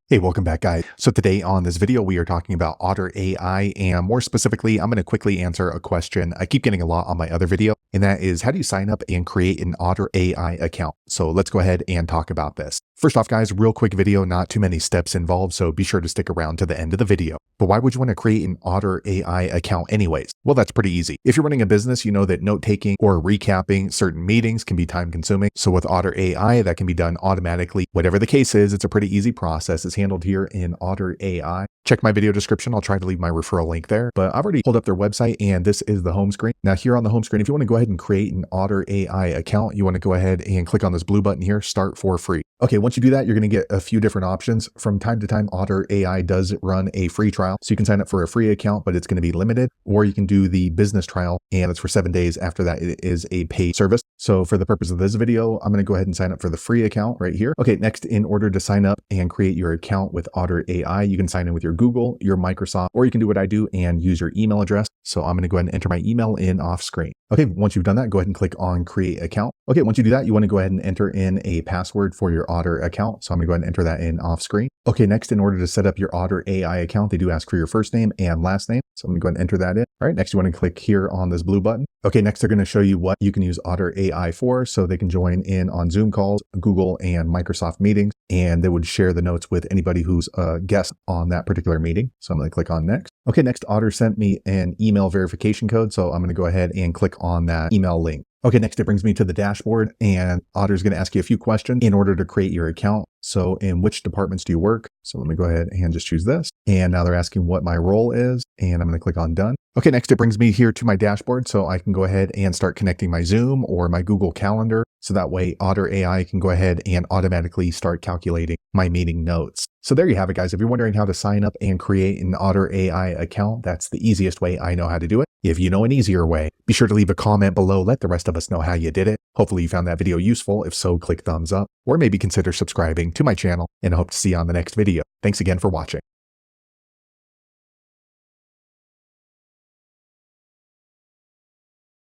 Hey, welcome back, guys. So today on this video, we are talking about Otter.ai, and more specifically, I'm going to quickly answer a question I keep getting a lot on my other video, and that is, how do you sign up and create an Otter.ai account? So let's go ahead and talk about this. First off, guys, real quick video, not too many steps involved, so be sure to stick around to the end of the video. But why would you want to create an Otter.ai account anyways? Well, that's pretty easy. If you're running a business, you know that note-taking or recapping certain meetings can be time-consuming. So with Otter.ai, that can be done automatically. Whatever the case is, it's a pretty easy process. It's handled here in Otter.ai. Check my video description. I'll try to leave my referral link there, but I've already pulled up their website and this is the home screen. Now here on the home screen, if you want to go ahead and create an Otter.ai account, you want to go ahead and click on this blue button here, start for free. Okay, once you do that, you're going to get a few different options. From time to time, Otter.ai does run a free trial. So you can sign up for a free account, but it's going to be limited, or you can do the business trial and it's for 7 days. After that, it is a paid service. So for the purpose of this video, I'm going to go ahead and sign up for the free account right here. Okay, next, in order to sign up and create your account with Otter.ai, you can sign in with your Google, your Microsoft, or you can do what I do and use your email address. So I'm going to go ahead and enter my email in off screen. Okay, once you've done that, go ahead and click on create account. Okay, once you do that, you want to go ahead and enter in a password for your Otter account. So I'm going to go ahead and enter that in off screen. Okay, next, in order to set up your Otter.ai account, they do ask for your first name and last name. So I'm going to go ahead and enter that in. All right, next you want to click here on this blue button. Okay, next they're going to show you what you can use Otter.ai for. So they can join in on Zoom calls, Google and Microsoft meetings, and they would share the notes with anybody who's a guest on that particular meeting. So I'm going to click on next. Okay, next, Otter sent me an email verification code. So I'm going to go ahead and click on that email link. Okay, next it brings me to the dashboard, and Otter is going to ask you a few questions in order to create your account. So in which departments do you work? So let me go ahead and just choose this. And now they're asking what my role is, and I'm going to click on done. Okay, next it brings me here to my dashboard. So I can go ahead and start connecting my Zoom or my Google Calendar. So that way Otter.ai can go ahead and automatically start calculating my meeting notes. So there you have it, guys. If you're wondering how to sign up and create an Otter.ai account, that's the easiest way I know how to do it. If you know an easier way, be sure to leave a comment below. Let the rest of us know how you did it. Hopefully you found that video useful. If so, click thumbs up or maybe consider subscribing to my channel, and I hope to see you on the next video. Thanks again for watching.